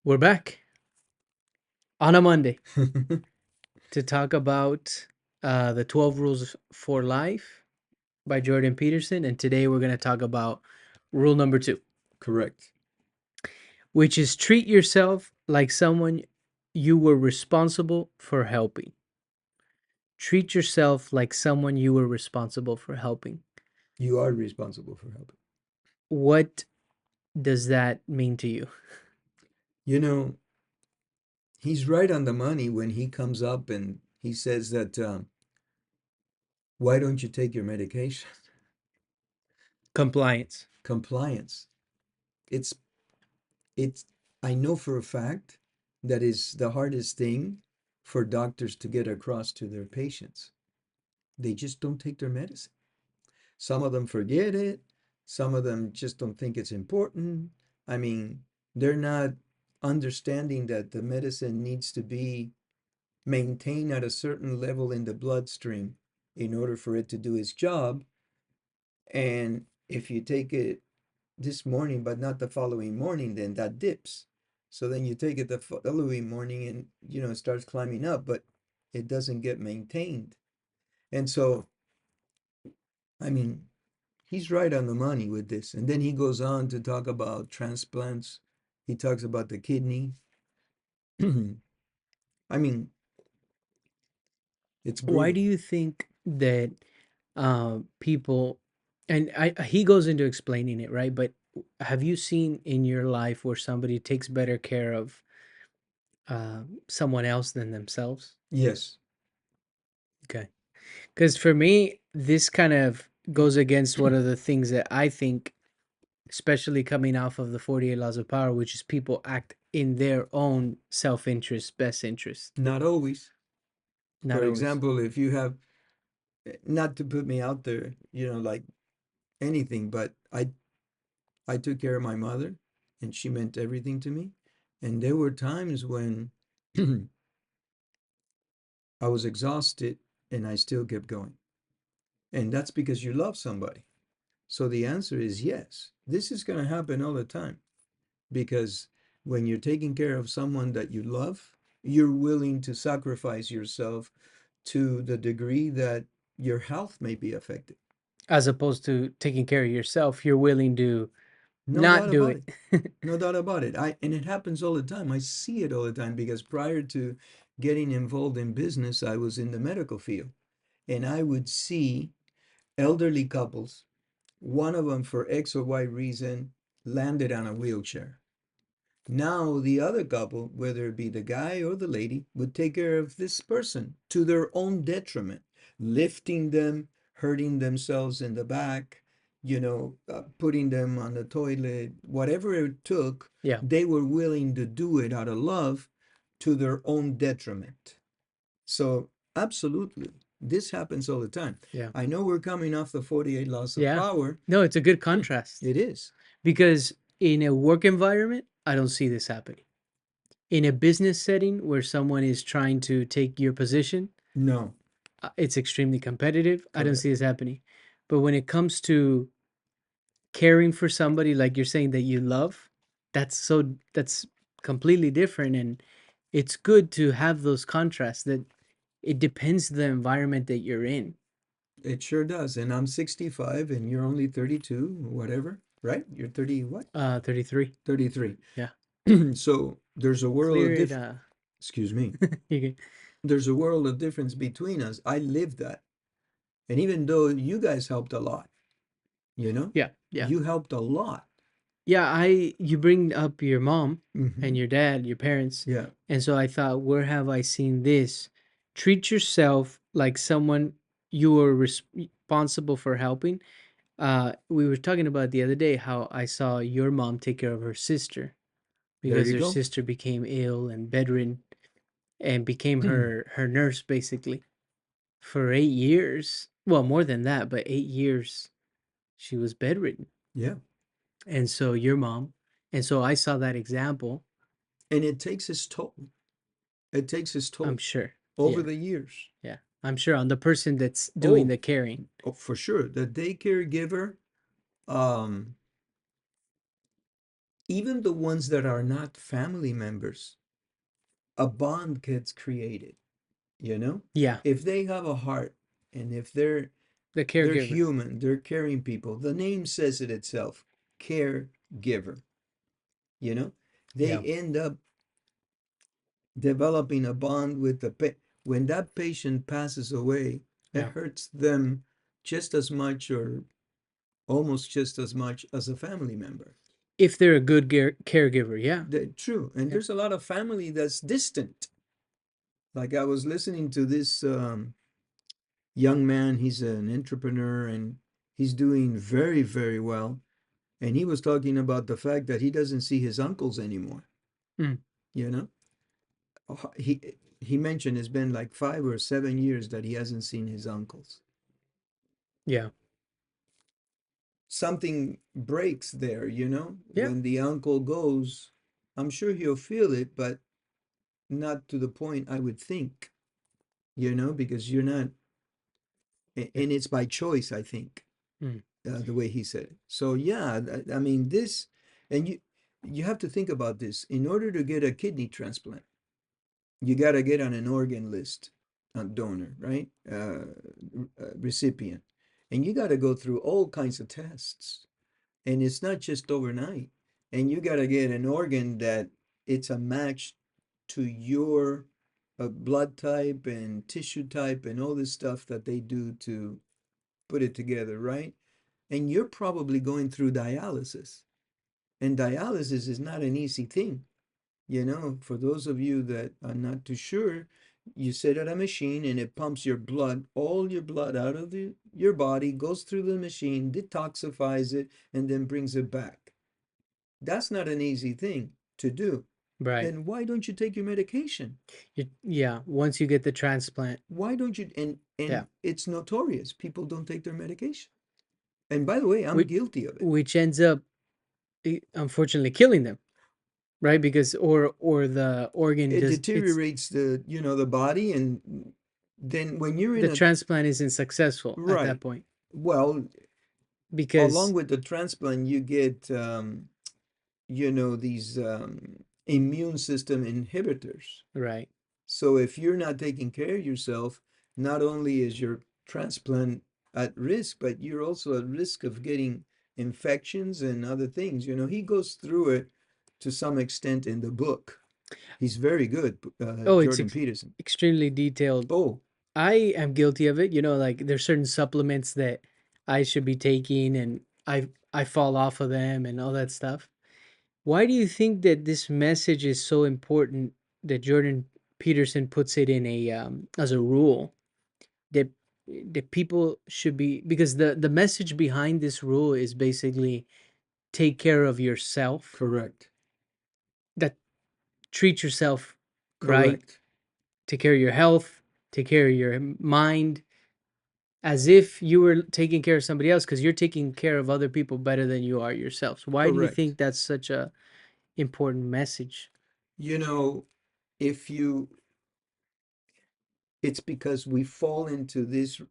We're back on a Monday to talk about the 12 Rules for Life by Jordan Peterson. And today we're going to talk about rule number two, Correct. which is treat yourself like someone you were responsible for helping. Treat yourself like someone you were responsible for helping. You are responsible for helping. What does that mean to you? You know, he's right on the money when he comes up and he says that, why don't you take your medication? Compliance. Compliance. It's, it's, I know for a fact that is the hardest thing for doctors to get across to their patients. They just don't take their medicine. Some of them forget it. Some of them just don't think it's important. I mean, they're not understanding that the medicine needs to be maintained at a certain level in the bloodstream in order for it to do its job. And if you take it this morning, but not the following morning, then that dips. So then you take it the following morning and, it starts climbing up, but it doesn't get maintained. And so, I mean, he's right on the money with this. And then he goes on to talk about transplants. He talks about the kidney. I mean, it's Why brutal. do you think that people, and he goes into explaining it, right? But have you seen in your life where somebody takes better care of someone else than themselves? Yes. Okay. Because for me, this kind of goes against one of the things that I think, especially coming off of the 48 Laws of Power, which is people act in their own self interest, best interest. Not always. Not For always. example, if you have, not to put me out there, like anything, but I took care of my mother and she meant everything to me. And there were times when I was exhausted and I still kept going. And that's because you love somebody. So the answer is yes. This is going to happen all the time because when you're taking care of someone that you love, you're willing to sacrifice yourself to the degree that your health may be affected. As opposed to taking care of yourself, you're willing to No not doubt do about it. it. No doubt about it. And it happens all the time. I see it all the time because prior to getting involved in business, I was in the medical field. And I would see elderly couples, one of them for X or Y reason landed on a wheelchair. Now, the other couple, whether it be the guy or the lady, would take care of this person to their own detriment, lifting them, hurting themselves in the back, putting them on the toilet, whatever it took, Yeah. they were willing to do it out of love to their own detriment. So, absolutely, this happens all the time. Yeah. I know we're coming off the 48 laws of Yeah. power. No, it's a good contrast It is. because in a work environment, I don't see this happening. In a business setting where someone is trying to take your position, No, it's extremely competitive. I don't see correct. this happening. But when it comes to caring for somebody like you're saying that you love, that's completely different, and it's good to have those contrasts that it depends the environment that you're in. It sure does. And I'm 65 and you're only 32 or whatever, right? You're 30 what? 33. 33. Yeah. So there's a world of Clear it excuse me. you can, There's a world of difference between us. I lived that. And even though you guys helped a lot, you know, yeah, yeah. you helped a lot. Yeah, I you bring up your mom and Hmm. your dad, your parents, Yeah. and so I thought, where have I seen this? Treat yourself like someone you are responsible for helping. We were talking about the other day how I saw your mom take care of her sister There because you her go. sister became ill and bedridden and became her nurse basically for 8 years. Well, more than that, but 8 years she was bedridden. Yeah. And so your mom, and so I saw that example. And it takes its toll. It takes its I'm toll sure. over Yeah, the years. yeah. I'm sure on the person that's doing Oh, the caring. oh, for sure. The daycare giver, um, even the ones that are not family members, a bond gets created, you know? Yeah, If they have a heart and if the they're caregiver. human, they're caring people. The name says it itself, caregiver, you know? They Yeah. end up developing a bond with when that patient passes away, it Yeah. hurts them just as much or almost just as much as a family member. If they're a good caregiver, yeah. True. And Yeah. there's a lot of family that's distant. Like I was listening to this young man, he's an entrepreneur and he's doing very, very well. And he was talking about the fact that he doesn't see his uncles anymore, Mm, you know? He mentioned it's been like 5 or 7 years that he hasn't seen his uncles. yeah. Something breaks there, you know? Yeah. When the uncle goes, I'm sure he'll feel it, but not to the point I would think, you know, because you're not, Yeah. and it's by choice, I think, Mm, the way he said it. So yeah, I mean this, and you have to think about this. In order to get a kidney transplant, you got to get on an organ list, a donor, right? Recipient, and you got to go through all kinds of tests, and it's not just overnight. And you got to get an organ that it's a match to your blood type and tissue type and all this stuff that they do to put it together, right? And you're probably going through dialysis. And dialysis is not an easy thing. You know, for those of you that are not too sure, you sit at a machine and it pumps your blood, all your blood out of your body, goes through the machine, detoxifies it, and then brings it back. That's not an easy thing to do. right. Then why don't you take your medication? Yeah. Once you get the transplant, Why don't you? And yeah. it's notorious. People don't take their medication. And by the way, I'm Which guilty of it. which ends up unfortunately killing them, right? Because or the organ It does it's deteriorates the body, and then when you're in the a transplant isn't successful at that right, point well, along because with the transplant, you get these immune system inhibitors. right. So if you're not taking care of yourself, not only is your transplant at risk, but you're also at risk of getting infections and other things. You know, he goes through it to some extent in the book. He's very good, Oh, it's Jordan Peterson. extremely detailed. Oh, I am guilty of it. Like there's certain supplements that I should be taking, and I fall off of them and all that stuff. Why do you think that this message is so important that Jordan Peterson puts it in a as a rule that people should be, because the message behind this rule is basically take care of yourself, correct, that treat yourself right, correct, take care of your health, take care of your mind, as if you were taking care of somebody else, because you're taking care of other people better than you are yourself. So why do you correct. think that's such a important message? You know, if you, it's because we fall into this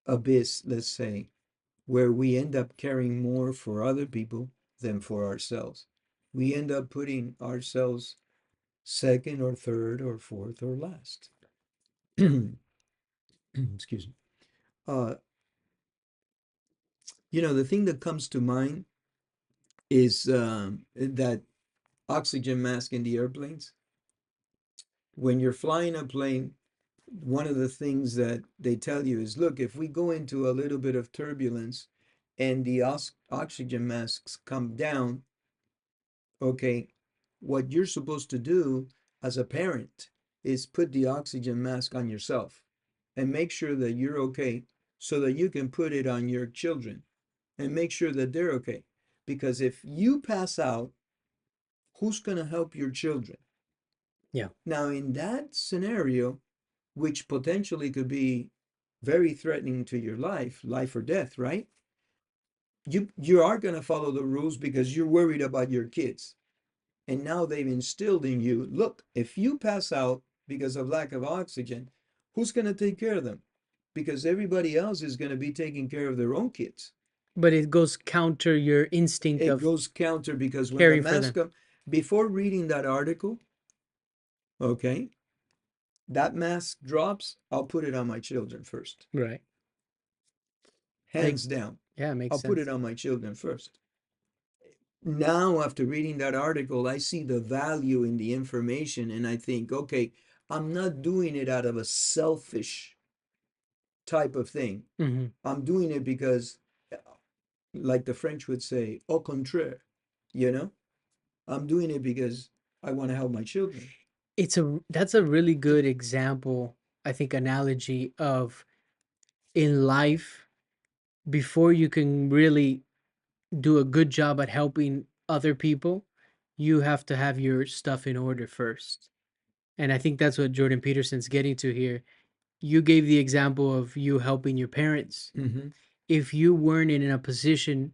abyss, let's say, where we end up caring more for other people than for ourselves. We end up putting ourselves second or third or fourth or last. Excuse me. Uh, the thing that comes to mind is that oxygen mask in the airplanes. When you're flying a plane, one of the things that they tell you is, look, if we go into a little bit of turbulence and the oxygen masks come down, okay, what you're supposed to do as a parent is put the oxygen mask on yourself and make sure that you're okay so that you can put it on your children and make sure that they're okay. Because if you pass out, who's going to help your children? Yeah. Now, in that scenario, which potentially could be very threatening to your life or death, right? You are going to follow the rules because you're worried about your kids. And now they've instilled in you, look, if you pass out because of lack of oxygen, who's going to take care of them? Because everybody else is going to be taking care of their own kids. But it goes counter your instinct It of goes counter because when the caring for mask them. comes, before reading that article, okay, that mask drops, I'll put it on my children first. Right. Make Hands down. Yeah, makes I'll put sense. it on my children first. Now, after reading that article, I see the value in the information and I think, okay, I'm not doing it out of a selfish type of thing. Hmm. I'm doing it because, like the French would say, au contraire, you know? I'm doing it because I want to help my children. That's a really good example, I think, analogy of in life, before you can really do a good job at helping other people, you have to have your stuff in order first. And I think that's what Jordan Peterson's getting to here. You gave the example of you helping your parents. Mm-hmm. If you weren't in a position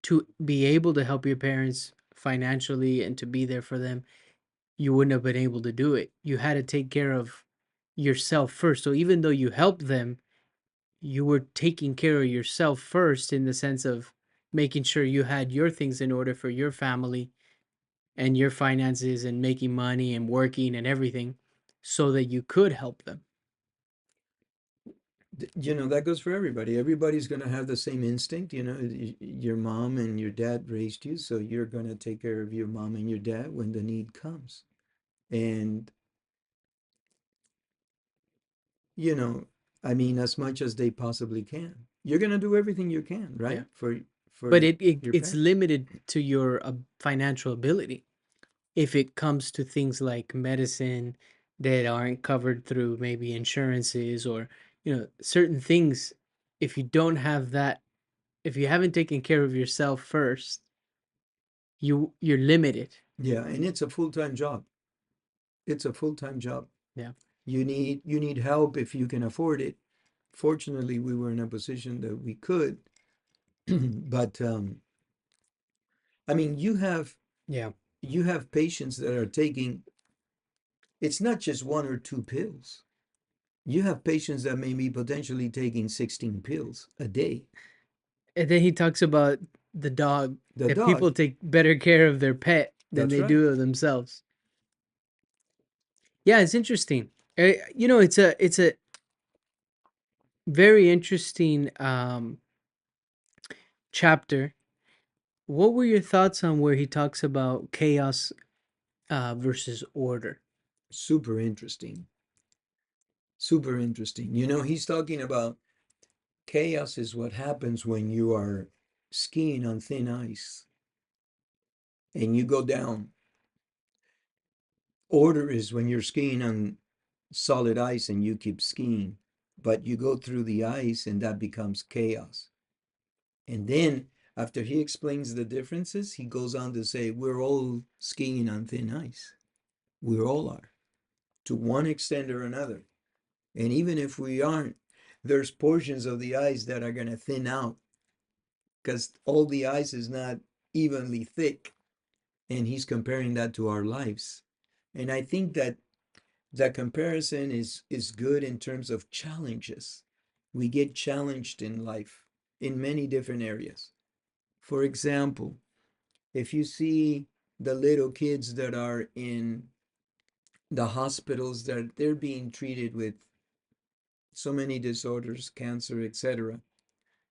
to be able to help your parents financially and to be there for them, you wouldn't have been able to do it. You had to take care of yourself first. So even though you helped them, you were taking care of yourself first, in the sense of making sure you had your things in order for your family and your finances and making money and working and everything, so that you could help them. You know, that goes for everybody. Everybody's going to have the same instinct. You know, your mom and your dad raised you, so you're going to take care of your mom and your dad when the need comes. And, you know, I mean, as much as they possibly can. You're going to do everything you can, Yeah. right? For But your it's parents. limited to your financial ability. If it comes to things like medicine that aren't covered through maybe insurances, or certain things, if you don't have that, if you haven't taken care of yourself first, you're limited. Yeah, and it's a full-time job. It's a full-time job. Yeah. You need help if you can afford it. Fortunately, we were in a position that we could, but I mean, Yeah. you have patients that are taking, it's not just one or two pills. You have patients that may be potentially taking 16 pills a day. And then he talks about the dog, The that people dog, take better care of their pet than that's they right. do of themselves. Yeah, it's interesting. It's a very interesting chapter. What were your thoughts on where he talks about chaos versus order? Super interesting. Super interesting. You know, he's talking about chaos is what happens when you are skiing on thin ice and you go down. Order is when you're skiing on solid ice and you keep skiing, but you go through the ice and that becomes chaos. And then after he explains the differences, he goes on to say, we're all skiing on thin ice. We all are, to one extent or another. And even if we aren't, there's portions of the ice that are going to thin out because all the ice is not evenly thick. And he's comparing that to our lives. And I think that that comparison is good in terms of challenges. We get challenged in life in many different areas. For example, if you see the little kids that are in the hospitals, that they're being treated with so many disorders, cancer, etc.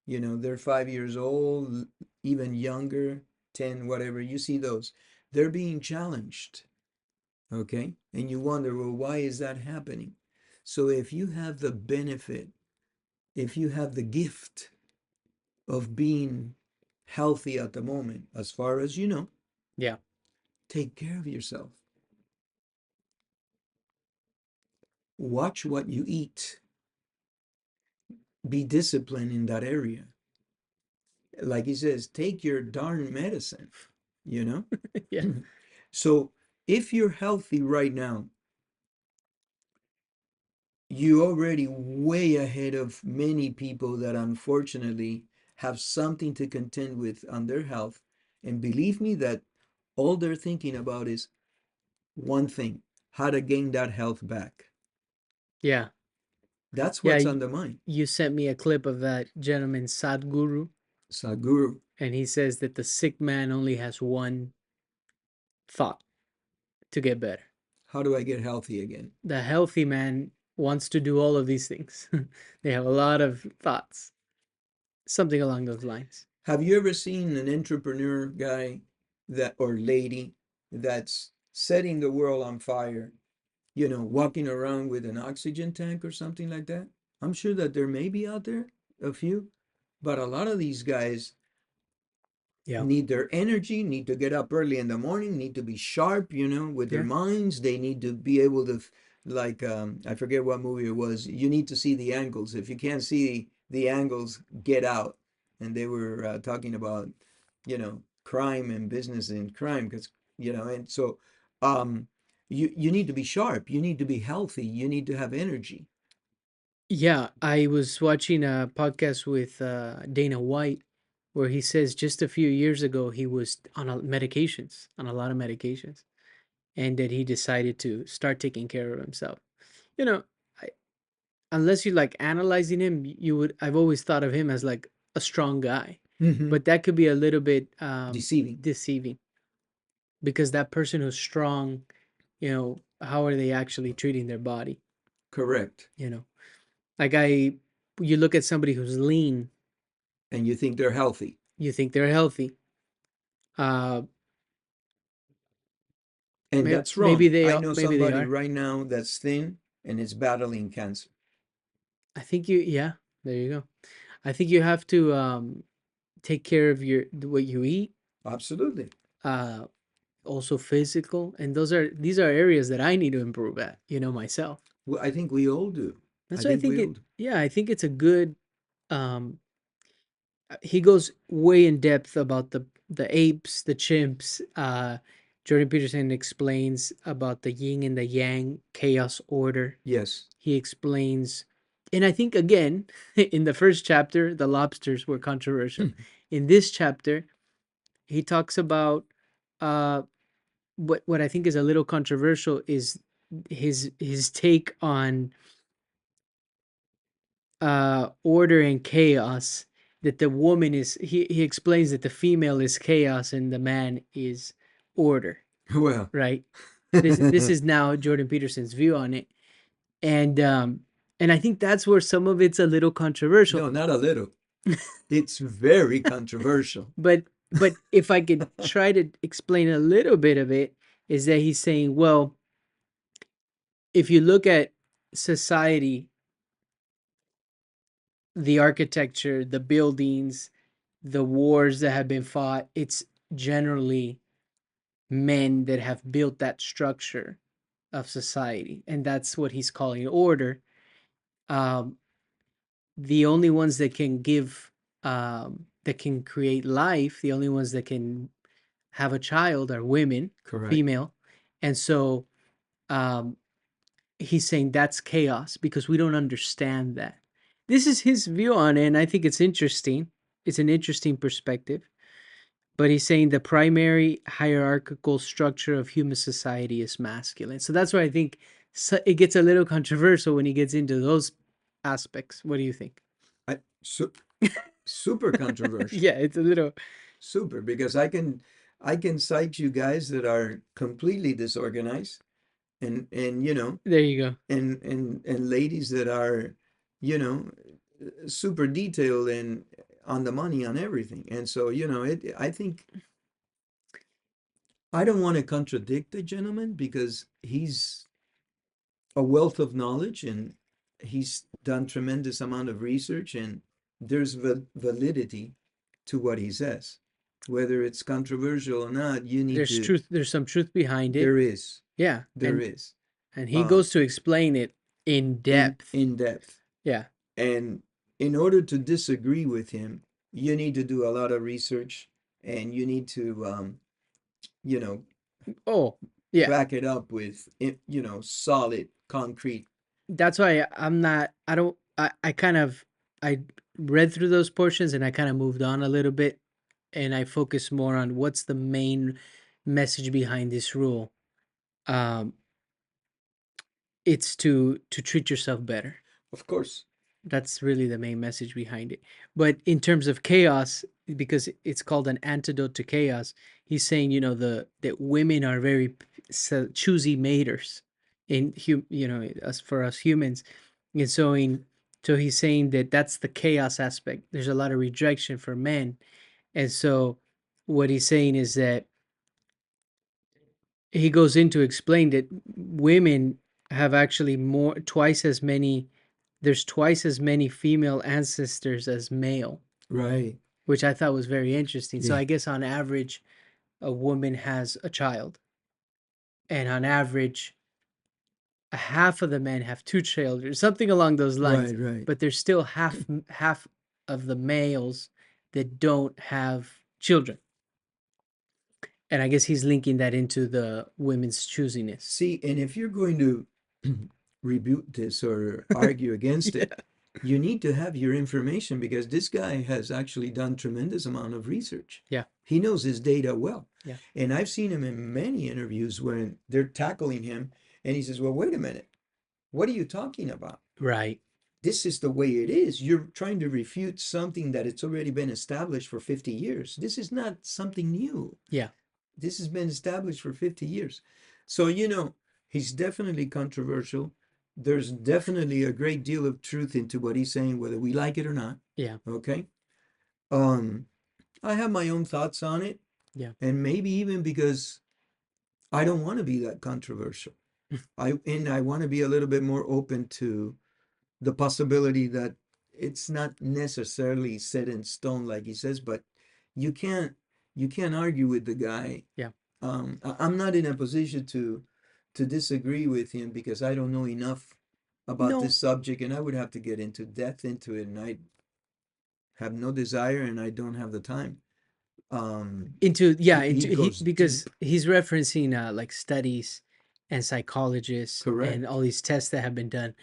You know, they're 5 years old, even younger, 10, whatever. You see those. They're being challenged, okay? And you wonder, well, why is that happening? So if you have the benefit, if you have the gift of being healthy at the moment, as far as you know, Yeah. take care of yourself. Watch what you eat. Be disciplined in that area. Like he says, take your darn medicine, you know? Yeah. So if you're healthy right now, you're already way ahead of many people that unfortunately have something to contend with on their health. And believe me that all they're thinking about is one thing: how to gain that health back. Yeah. That's Yeah. what's on the mind. You sent me a clip of that gentleman, Sadhguru. Sadhguru. and he says that the sick man only has one thought to get better. How do I get healthy again? The healthy man wants to do all of these things. They have a lot of thoughts, something along those lines. Have you ever seen an entrepreneur guy that or lady that's setting the world on fire, walking around with an oxygen tank or something like that? I'm sure that there may be out there a few, but a lot of these guys Yeah. need their energy, need to get up early in the morning, need to be sharp, with their Yeah. minds. They need to be able to, like, I forget what movie it was. You need to see the angles. If you can't see the angles, get out. And they were talking about, crime and business and crime, because, and so um, you need to be sharp. You need to be healthy. You need to have energy. Yeah, I was watching a podcast with Dana White where he says just a few years ago he was on medications, on a lot of medications, and that he decided to start taking care of himself. You know, I, unless you like analyzing him, you would. I've always thought of him as like a strong guy, Hmm. but that could be a little bit Deceiving. deceiving because that person who's strong, how are they actually treating their body? Correct. You know, like you look at somebody who's lean, And you think they're healthy. you think they're healthy. Uh, And that's maybe wrong. I know maybe they somebody are. right now that's thin and is battling cancer. I think yeah, there you go. I think you have to take care of your what you eat, Absolutely. uh, also physical, and these are areas that I need to improve at, myself. Well, I think we all do. I That's why I think think we all it. do. Yeah, I think it's a good. Um, he goes way in depth about the apes, the chimps. Jordan Peterson explains about the yin and the yang, chaos, order. Yes. He explains, and I think again, in the first chapter, the lobsters were controversial. In this chapter, he talks about uh, what I think is a little controversial is his take on order and chaos. That the woman is he explains that the female is chaos and the man is order. Well, Right. This is now Jordan Peterson's view on it, and I think that's where some of it's a little controversial. no, not a little. It's very controversial. but if I could try to explain a little bit of it, is that he's saying, well, if you look at society, the architecture, the buildings, the wars that have been fought, it's generally men that have built that structure of society, and that's what he's calling order. um, the only ones that can give that can create life, the only ones that can have a child are women, Correct. female. And so um, he's saying that's chaos because we don't understand that. This is his view on it, and I think it's interesting. It's an interesting perspective. But he's saying the primary hierarchical structure of human society is masculine. So that's why I think it gets a little controversial when he gets into those aspects. What do you think? So, super controversial. Yeah, it's a little. Super, because I can cite you guys that are completely disorganized, and There you go. and ladies that are, you know, super detailed and on the money on everything. And so, I think I don't want to contradict the gentleman because he's a wealth of knowledge and he's done tremendous amount of research, and there's validity to what he says. Whether it's controversial or not, you need There's to. truth. There's some truth behind it. There is. Yeah, There is. and he Um, goes to explain it in in depth. in depth. Yeah. And in order to disagree with him, you need to do a lot of research, and you need to, you know, Oh, yeah. back it up with, solid, concrete. That's why I'm not. I don't. I kind of. I read through those portions and I kind of moved on a little bit, and I focus more on what's the main message behind this rule. Um, it's to treat yourself better. Of course. That's really the main message behind it. But in terms of chaos, because it's called an antidote to chaos, he's saying, the that women are very choosy maters us for us humans. And so he's saying that that's the chaos aspect. There's a lot of rejection for men. And so what he's saying is that he goes in to explain that women have actually there's twice as many female ancestors as male, Right. which I thought was very interesting. So Yeah. I guess on average a woman has a child, and on average a half of the men have two children, something along those lines, Right, right. but there's still half of the males that don't have children. And I guess he's linking that into the women's choosiness. See, and if you're going to rebuke this or argue against Yeah. it, you need to have your information because this guy has actually done tremendous amount of research. Yeah. He knows his data well. Yeah. And I've seen him in many interviews when they're tackling him and he says, "Well, wait a minute. What are you talking about? Right. This is the way it is. You're trying to refute something that it's already been established for 50 years. This is not something new. Yeah. This has been established for 50 years." So, he's definitely controversial. There's definitely a great deal of truth into what he's saying, whether we like it or not. Yeah. Okay. Um, I have my own thoughts on it, Yeah. and maybe even because I don't want to be that controversial. I want to be a little bit more open to the possibility that it's not necessarily set in stone like he says, but you can't you can't argue with the guy. Yeah. I'm not in a position to disagree with him because I don't know enough about No. this subject, and I would have to get into depth into it, and I have no desire, and I don't have the time. Into He yeah, he into he goes because deep, he's referencing like studies and psychologists and all correct? these tests that have been done.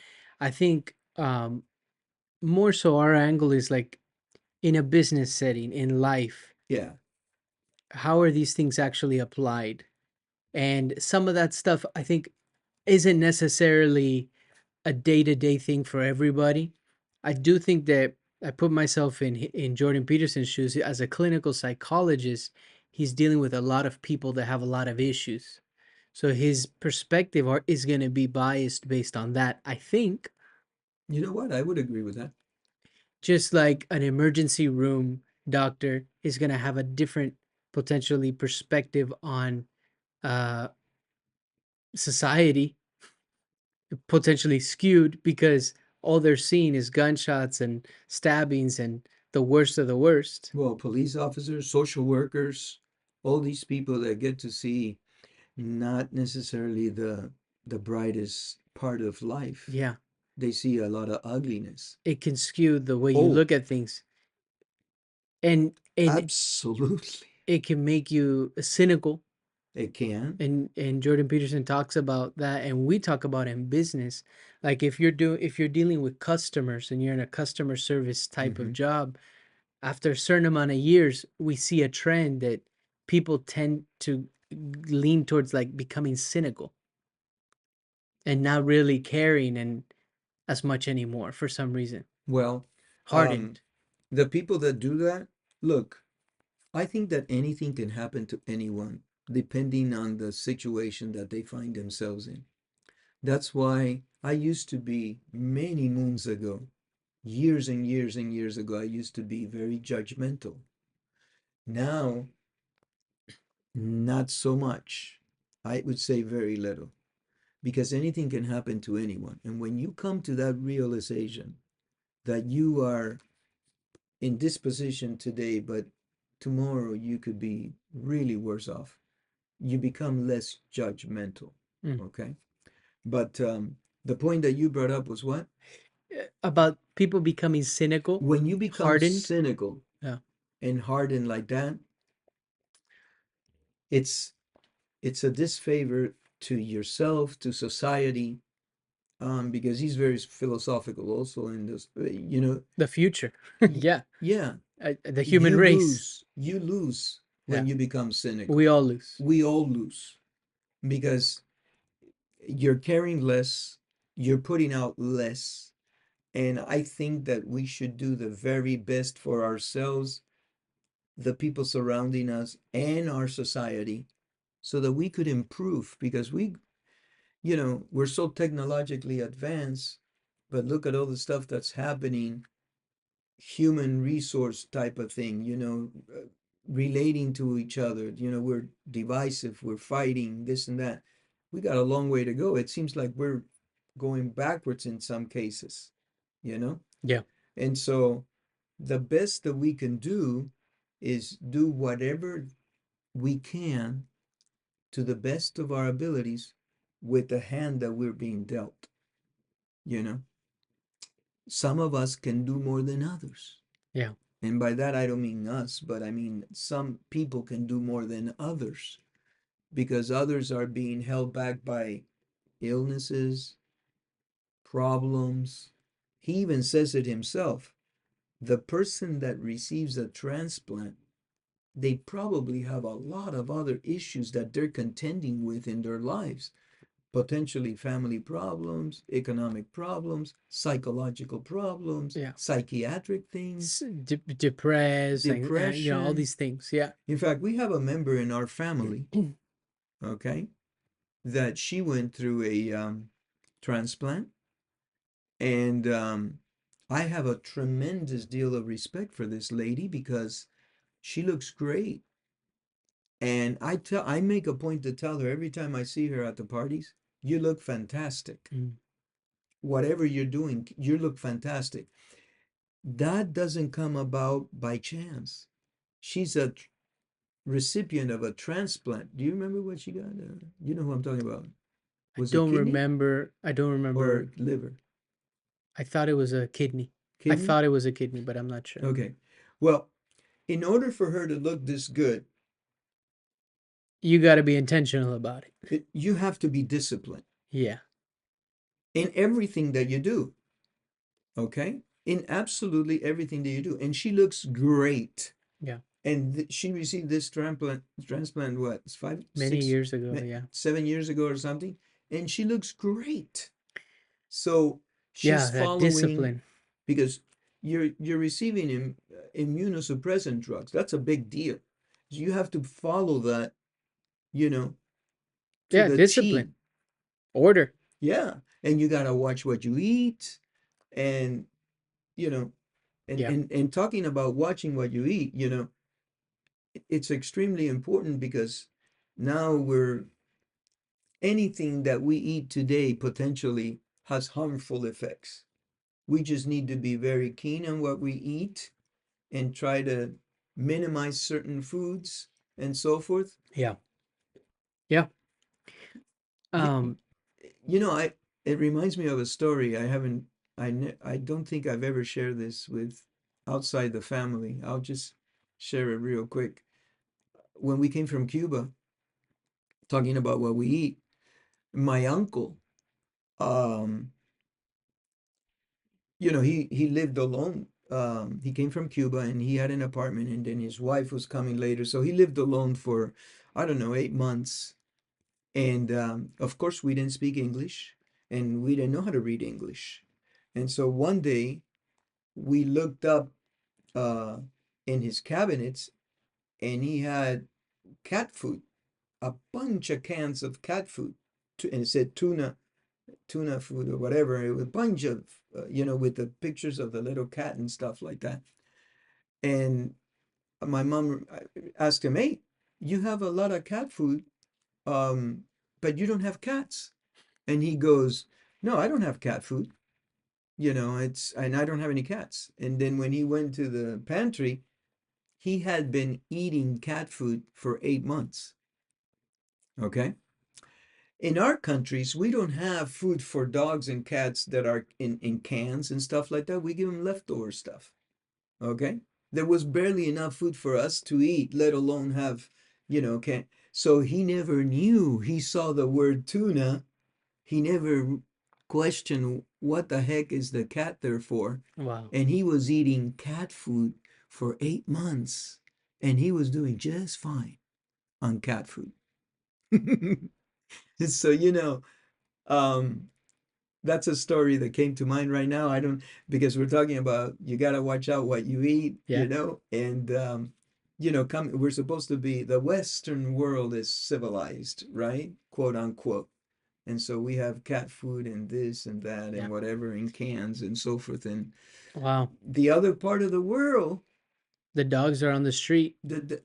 I think more so our angle is like in a business setting, in life, Yeah, how are these things actually applied? And some of that stuff I think isn't necessarily a day-to-day thing for everybody. I do think that I put myself in Jordan Peterson's shoes as a clinical psychologist. He's dealing with a lot of people that have a lot of issues. So his perspective is going to be biased based on that. I think you know what? I would agree with that. just like an emergency room doctor is going to have a different potentially perspective on uh, society, potentially skewed because all they're seeing is gunshots and stabbings and the worst of the worst. Well, police officers, social workers, all these people that get to see not necessarily the brightest part of life. Yeah, They see a lot of ugliness. it can skew the way you Oh, look at things, and absolutely. it can make you cynical. It can. And Jordan Peterson talks about that, and we talk about in business. Like if you're dealing with customers and you're in a customer service type of Hmm. job, after a certain amount of years, we see a trend that people tend to lean towards like becoming cynical and not really caring and as much anymore for some reason. Well, um, Hardened. the people that do that, look, I think that anything can happen to anyone depending on the situation that they find themselves in. That's why I used to be many moons ago, years and years and years ago, I used to be very judgmental. Now, not so much. I would say very little because anything can happen to anyone. And when you come to that realization that you are in this position today, but tomorrow you could be really worse off, you become less judgmental. Mm. Okay. But the point that you brought up was what? About people becoming cynical, When you become hardened. cynical Yeah. and hardened like that, it's it's a disfavor to yourself, to society, because he's very philosophical also in this, The future. Yeah. yeah, The human race. you lose Yeah. when you become We cynical. all lose. We all lose because you're caring less, you're putting out less, And I think that we should do the very best for ourselves, the people surrounding us, and our society so that we could improve because we're so technologically advanced, but look at all the stuff that's happening, human resource type of thing, relating to each other. We're divisive, we're fighting, this and that. We got a long way to go. It seems like we're going backwards in some cases, you know? Yeah. And so the best that we can do is do whatever we can to the best of our abilities with the hand that we're being dealt. You know, some of us can do more than others. Yeah. And by that, I don't mean us, but I mean some people can do more than others because others are being held back by illnesses, problems. He even says it himself. The person that receives a transplant, they probably have a lot of other issues that they're contending with in their lives, potentially family problems, economic problems, psychological problems, Yeah. psychiatric things, Depressed and all depression. these things. Yeah. In fact, we have a member in our family, okay, that she went through a transplant, and I have a tremendous deal of respect for this lady because she looks great. And I make a point to tell her every time I see her at the parties, you look fantastic. Mm. Whatever you're doing, you look fantastic. That doesn't come about by chance. She's a recipient of a transplant. Do you remember what she got? You know who I'm talking about. I Was it don't kidney remember. I don't or remember. liver? I thought it was a kidney. I Kidney? thought it was a kidney, but I'm not sure. Okay. Well, in order for her to look this good, You got to be intentional about it. you have to be disciplined Yeah. in everything that you do. Okay? In absolutely everything that you do. And she looks great. Yeah. And she received this transplant what, five, Many six, years ago. Yeah. 7 years ago or something, and she looks great. So she's Yeah. That following discipline. because you're receiving immunosuppressant drugs. That's a big deal. You have to follow that, you know, to Yeah. the Discipline. T. Order. Yeah, and you gotta watch what you eat, and you know, and Yeah. and and talking about watching what you eat, it's extremely important because now we're anything that we eat today potentially has harmful effects. We just need to be very keen on what we eat and try to minimize certain foods and so forth. Yeah. Yeah. You, Um. I it reminds me of a story I haven't I don't think I've ever shared this with outside the family. I'll just share it real quick. When we came from Cuba, talking about what we eat, my uncle, um, he lived alone. He came from Cuba and he had an apartment, and then his wife was coming later, so he lived alone for I don't know 8 months. And of course, we didn't speak English, and we didn't know how to read English. And so one day we looked up uh, in his cabinets, and he had cat food, a bunch of cans of cat food, and it said tuna food or whatever. It was a bunch of, with the pictures of the little cat and stuff like that. And my mom asked him, "Hey, you have a lot of cat food, um, but you don't have cats." And he goes, "No, I don't have cat food. And I don't have any cats." And then when he went to the pantry, he had been eating cat food for 8 months. Okay. In our countries, we don't have food for dogs and cats that are in cans and stuff like that. We give them leftover stuff. Okay. There was barely enough food for us to eat, let alone have, can. So he never knew. He saw the word tuna. He never questioned what the heck is the cat there for. Wow. And he was eating cat food for 8 months. And he was doing just fine on cat food. So, um, that's a story that came to mind right now. I don't, because we're talking about you got to watch out what you eat, Yeah. and we're supposed to be, the Western world is civilized, right? Quote unquote. And so we have cat food and this and that Yeah. and whatever in cans and so forth. And Wow. the other part of the world, The dogs are on the street.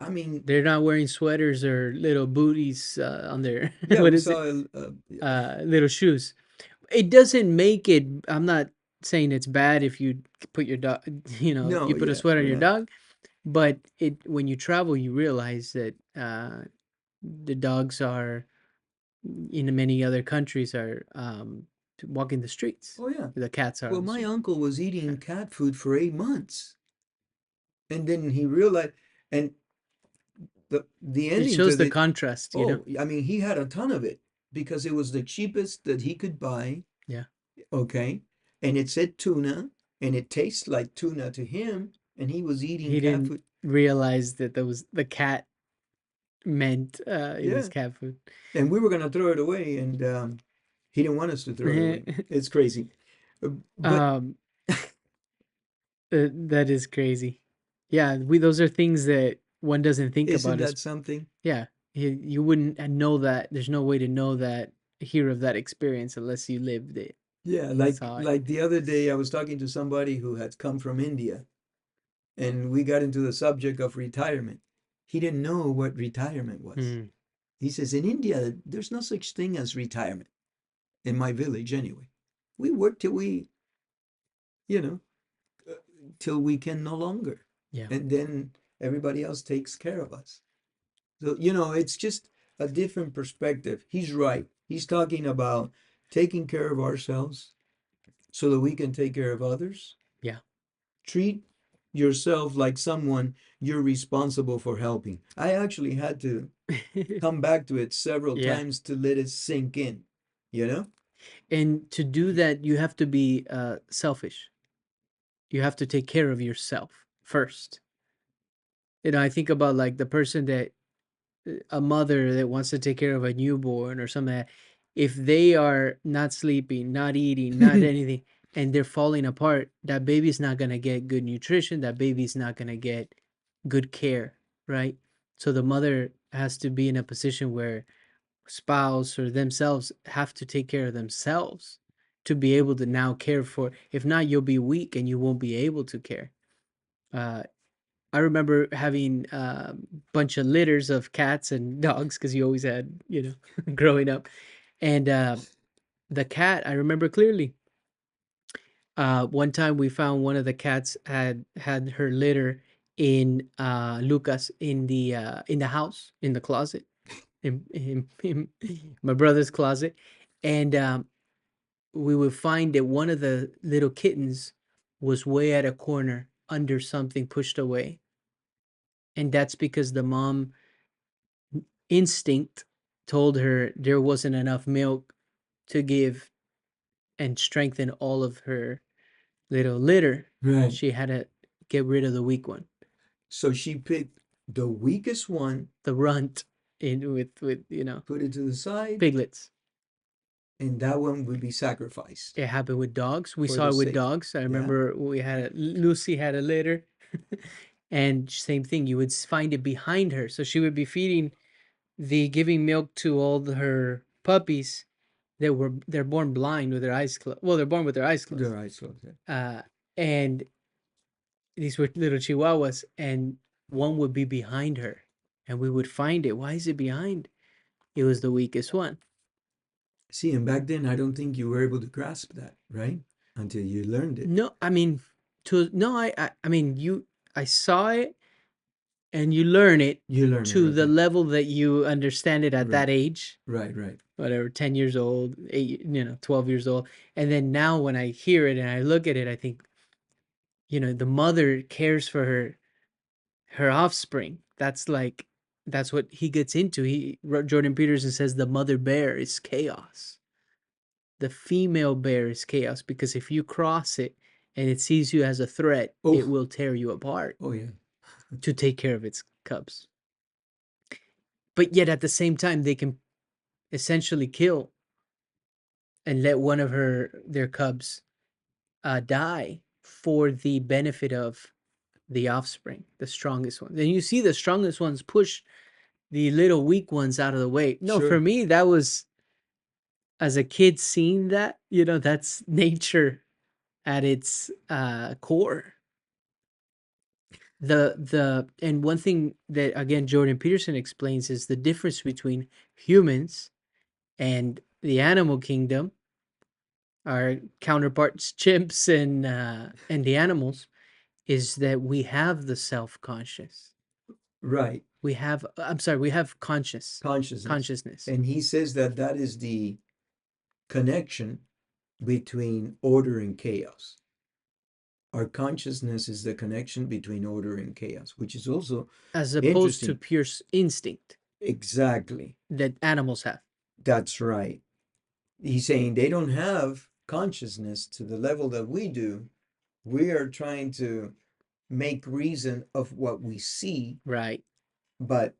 I mean, They're not wearing sweaters or little booties on their yeah, what we is it? saw Little shoes. It doesn't make it. I'm not saying it's bad if you put your dog. no, You put a yeah, sweater on we're your not. dog. But it when you travel, you realize that the dogs are in many other countries are walking the streets. Oh, yeah. The cats are Well, on the my street. uncle was Yeah. eating cat food for 8 months. And then he realized, and the It ending to shows the the, contrast. oh, I mean, he had a ton of it because it was the cheapest that he could buy. Yeah. Okay. And it said tuna, and it tastes like tuna to him, and he was eating He cat didn't food. realize that there was the cat meant it was Yeah. cat food. And we were going to throw it away, and he didn't want us to throw it away. It's crazy. But um, that is crazy. Yeah, we those are things that one doesn't think isn't about. As that something? yeah, you wouldn't know that. There's no way to know that, hear of that experience unless you lived it Yeah, and like saw it. like the other day I was talking to somebody who had come from India, and we got into the subject of retirement. He didn't know what retirement was. Mm, He says, in India, there's no such thing as retirement, in my village anyway. We work till we, you know, uh, till we can no longer. yeah. And then everybody else takes care of us. So, it's just a different perspective. He's right. He's talking about taking care of ourselves so that we can take care of others. Yeah. Treat yourself like someone you're responsible for helping. I actually had to come back to it several Yeah. times to let it sink in, you know? And to do that, you have to be selfish. You have to take care of yourself first. I think about like the person that a mother that wants to take care of a newborn or something like that, if they are not sleeping, not eating, not anything, and they're falling apart, that baby's not going to get good nutrition. That baby's not going to get good care, right? So the mother has to be in a position where spouse or themselves have to take care of themselves to be able to now care for. If not, you'll be weak and you won't be able to care. Uh, I remember having a bunch of litters of cats and dogs because you always had, growing up. And the cat, I remember clearly. One time we found one of the cats had her litter in Lucas in the house in the closet in my brother's closet, and we would find that one of the little kittens was way at a corner under something pushed away, and that's because the mom instinct told her there wasn't enough milk to give and strengthen all of her little litter. Right. She had to get rid of the weak one, So she picked the weakest one, the runt, in with put it to the side, piglets. and that one would be sacrificed It happened with dogs. We for saw the it with sake. dogs. I Yeah. remember Lucy had a litter, and same thing. You would find it behind her, so she would be feeding giving milk to all her puppies. They're born blind with their eyes closed. Well, they're born with their eyes closed. Their eyes closed. Yeah. And these were little chihuahuas, and one would be behind her, and we would find it. Why is it behind? It was the weakest one. See, and back then, I don't think you were able to grasp that, right? Until you learned it. No, I mean, to no, I mean, I saw it, and you learn it You learn it, to the okay. level that you understand it at Right, that age, right, right. whatever, 10 years old, 8, 12 years old. And then now when I hear it and I look at it, I think, the mother cares for her offspring. That's what he gets into. Jordan Peterson says the mother bear is chaos. The female bear is chaos because if you cross it and it sees you as a threat, it Oh, will tear you apart oh yeah. to take care of its cubs. But yet at the same time, they can essentially kill and let one of their cubs die for the benefit of the offspring, the strongest ones. And you see the strongest ones push the little weak ones out of the way. No, for Sure. me, that was, as a kid seeing that, that's nature at its core. And one thing that again Jordan Peterson explains is the difference between humans and the animal kingdom, our counterparts, chimps and the animals, is that we have the self-conscious. Right. We have Consciousness. consciousness. And he says that that is the connection between order and chaos. Our consciousness is the connection between order and chaos, which is also As opposed to interesting. pure instinct Exactly. that animals have. That's right. He's saying they don't have consciousness to the level that we do. We are trying to make reason of what we see, Right. but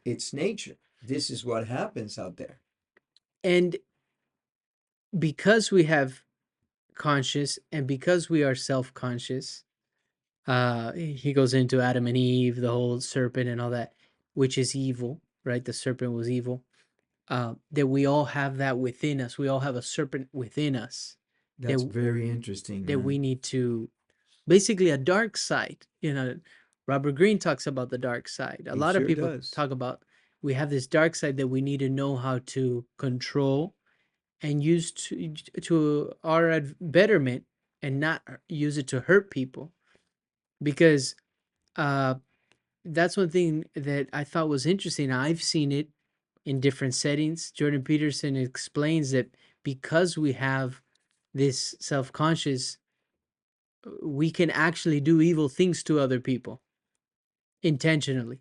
it's nature. This is what happens out there. And because we have conscious and because we are self-conscious, he goes into Adam and Eve, the whole serpent and all that, which is evil, right? The serpent was evil. That we all have that within us. We all have a serpent within us That's that very interesting, that we man. need to, basically a dark side. Robert Greene talks about the dark side. A He lot of sure people does. talk about we have this dark side that we need to know how to control and use to our betterment, and not use it to hurt people, because uh that's one thing that I thought was interesting. I've seen it in different settings. Jordan Peterson explains that because we have this self-conscious, we can actually do evil things to other people intentionally,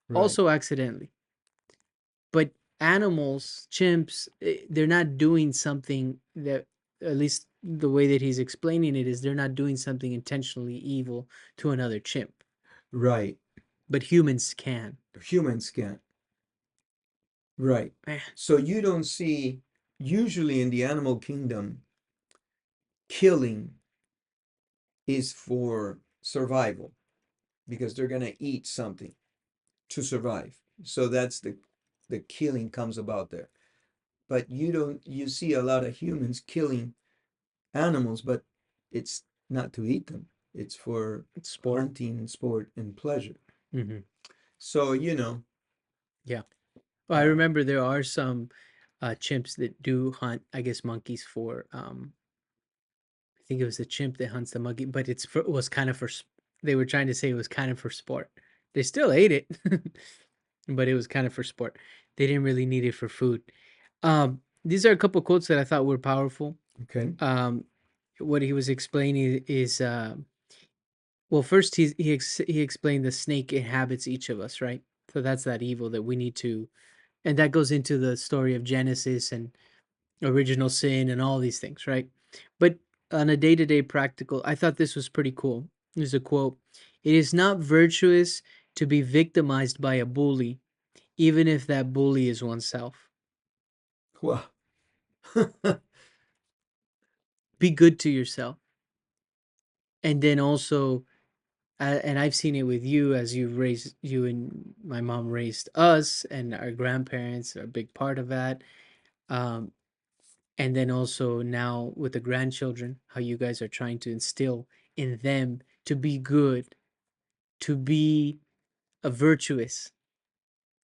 Right. also accidentally. But animals, chimps, they're not doing something that, at least the way that he's explaining it, is they're not doing something intentionally evil to another chimp. Right. But humans can. Humans can't. Right. Man, So you don't see, usually in the animal kingdom, killing is for survival because they're going to eat something to survive. So that's the killing comes about there. But you see a lot of humans killing animals, but it's not to eat them. It's for it's sport. hunting, sport, and pleasure. Hmm. So, Yeah. Well, I uh, remember there are some chimps that do hunt, I guess, monkeys for. I think it was a chimp that hunts the monkey, but it was kind of they were trying to say it was kind of for sport. They still ate it, but it was kind of for sport. They didn't really need it for food. These are a couple quotes that I thought were powerful. okay, Um, what he was explaining is, well, first he explained the snake inhabits each of us, right? So that's that evil that we need to, and that goes into the story of Genesis and original sin and all these things, right? But on a day-to-day practical, I thought this was pretty cool. There's a quote: "It is not virtuous to be victimized by a bully, even if that bully is oneself. wow, Be good to yourself." And then also, and I've seen it with you, as you and my mom raised us, and our grandparents are a big part of that. Um, and then also now with the grandchildren, how you guys are trying to instill in them to be good, to be a virtuous,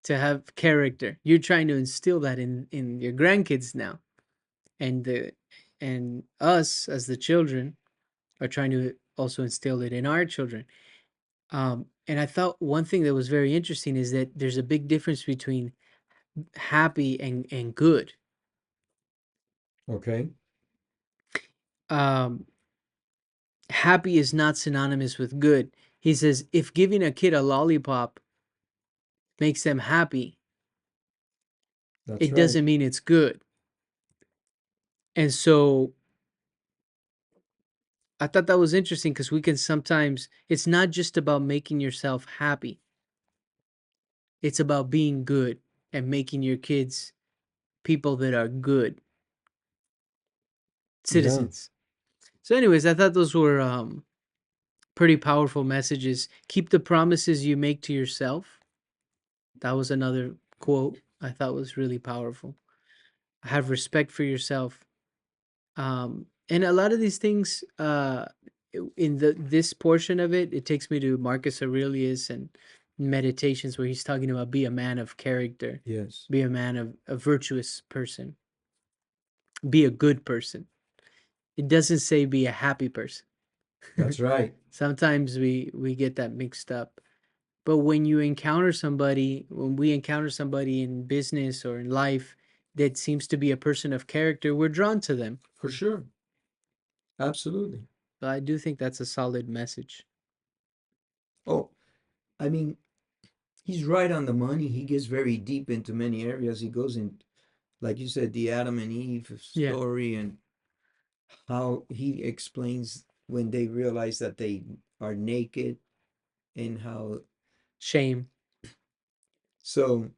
to have character. You're trying to instill that in your grandkids now, and the and us as the children are trying to also instill it in our children. And I thought one thing that was very interesting is that there's a big difference between happy and good. okay, Um, Happy is not synonymous with good. He says if giving a kid a lollipop makes them happy, that's it right. doesn't mean it's good. And so I thought that was interesting because we can sometimes, it's not just about making yourself happy, it's about being good and making your kids people that are good. Yeah, citizens. So, anyways, I thought those were pretty powerful messages. Keep the promises you make to yourself. That was another quote I thought was really powerful. Have respect for yourself. And a lot of these things, in this portion of it, it takes me to Marcus Aurelius and meditations where he's talking about be a man of character, yes, be a man of a virtuous person, be a good person. It doesn't say be a happy person. that's right. Sometimes we get that mixed up. But when you encounter somebody, when we encounter somebody in business or in life that seems to be a person of character, we're drawn to them. For sure. Absolutely. So I do think that's a solid message. Oh, I mean, he's right on the money. He gets very deep into many areas. He goes in, like you said, the Adam and Eve Yeah. story, and how he explains when they realize that they are naked, and how. Shame. So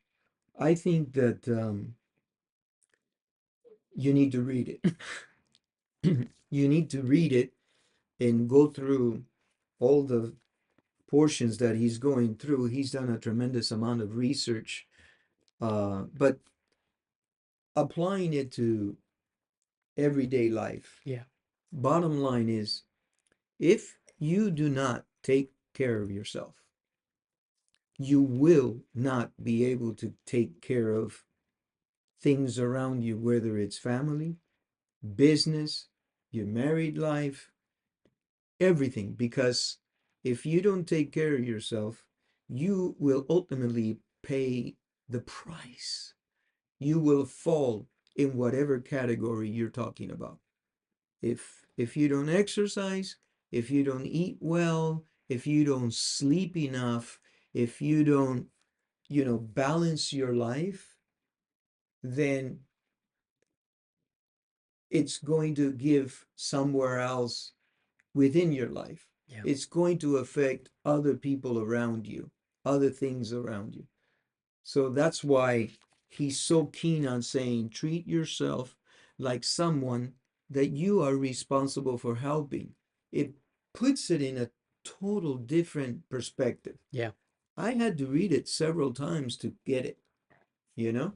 I think that you need to read it. You need to read it and go through all the portions that he's going through. He's done a tremendous amount of research, but applying it to everyday life. Yeah. Bottom line is, if you do not take care of yourself, you will not be able to take care of things around you, whether it's family, business, your married life, everything. Because if you don't take care of yourself, you will ultimately pay the price. You will fall in whatever category you're talking about. If you don't exercise, if you don't eat well, if you don't sleep enough, if you don't, balance your life, then it's going to give somewhere else within your life. Yeah. It's going to affect other people around you, other things around you. So that's why he's so keen on saying, treat yourself like someone that you are responsible for helping. It puts it in a total different perspective. Yeah. I had to read it several times to get it, you know?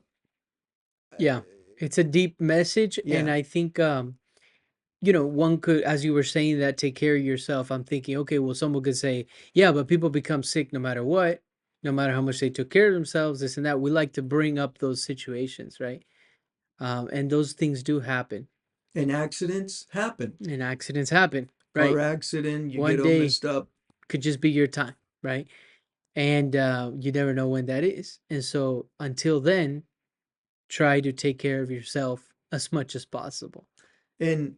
Uh, Yeah. It's a deep message, and yeah. I think one could, as you were saying that, take care of yourself. I'm thinking, okay, well, someone could say, yeah, but people become sick no matter what, no matter how much they took care of themselves, this and that. We like to bring up those situations, right? And those things do happen, And accidents happen. and accidents happen, Car right? accident, you get One all day messed up. could just be your time, right? And you never know when that is. And so until then, try to take care of yourself as much as possible. And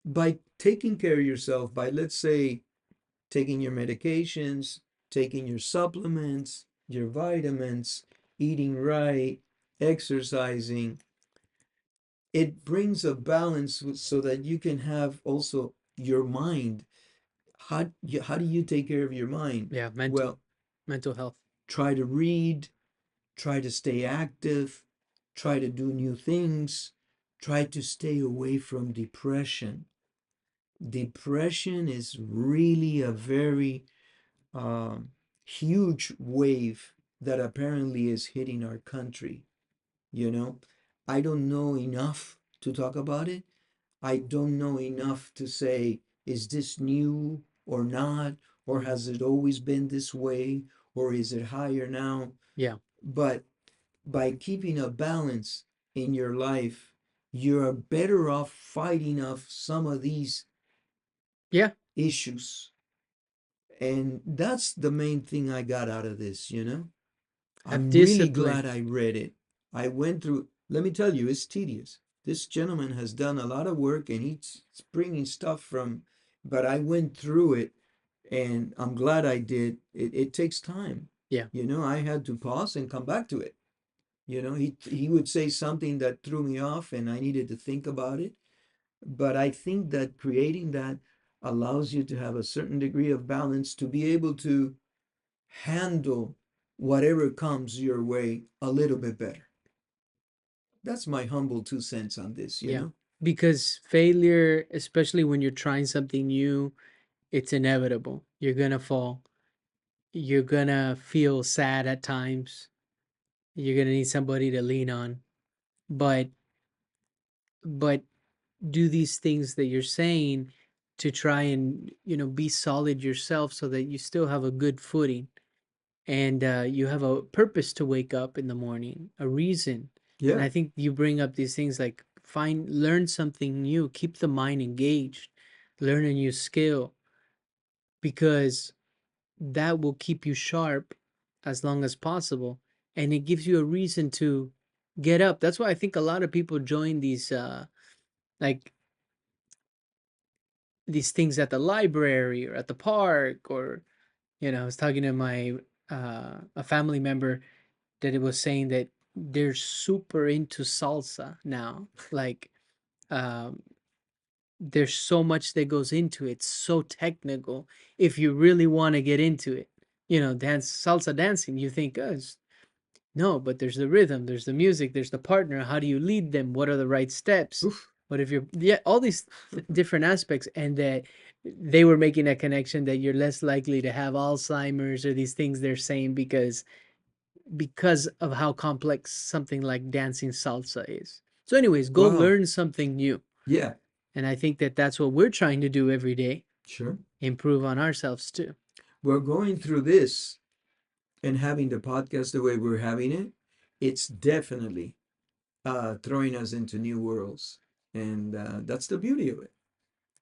by taking care of yourself, by, let's say, taking your medications, taking your supplements, your vitamins, eating right, exercising, it brings a balance so that you can have also your mind. How do you take care of your mind? Yeah, Well, mental health. try to read, try to stay active, try to do new things, try to stay away from depression. Depression is really a very um, huge wave that apparently is hitting our country. You know, I don't know enough to talk about it. I don't know enough to say, is this new or not? Or has it always been this way? Or is it higher now? Yeah. But by keeping a balance in your life, you're better off fighting off some of these Yeah. issues. And that's the main thing I got out of this. Have I'm really discipline. glad I read it. I went through, let me tell you, it's tedious. This gentleman has done a lot of work and he's bringing stuff from, but I went through it and I'm glad I did. It takes time. Yeah. I had to pause and come back to it. He would say something that threw me off and I needed to think about it. But I think that creating that allows you to have a certain degree of balance to be able to handle whatever comes your way a little bit better. That's my humble 2 cents on this, you Yeah. know? because failure, especially when you're trying something new, it's inevitable. You're gonna fall. You're gonna feel sad at times. You're gonna need somebody to lean on. But but do these things that you're saying to try and be solid yourself so that you still have a good footing, and you have a purpose to wake up in the morning, a reason. And Yeah. I think you bring up these things like learn something new, keep the mind engaged, learn a new skill, because that will keep you sharp as long as possible, and it gives you a reason to get up. That's why I think a lot of people join like these things at the library or at the park, or I was talking to my a family member that it was saying that they're super into salsa now. Like, um, there's so much that goes into it, so technical. If you really want to get into it, dance salsa dancing, you think, oh, no, but there's the rhythm, there's the music, there's the partner. How do you lead them? What are the right steps? Oof. What if you're, yeah, all these different aspects, and that they were making a connection that you're less likely to have Alzheimer's or these things they're saying because of how complex something like dancing salsa is. So, anyways, go Wow. learn something new. Yeah. And I think that that's what we're trying to do every day, Sure. improve on ourselves too. We're going through this and having the podcast the way we're having it. It's definitely throwing us into new worlds, and that's the beauty of it.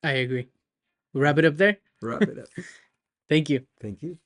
I agree. Wrap it up there. Wrap it up. Thank you. Thank you.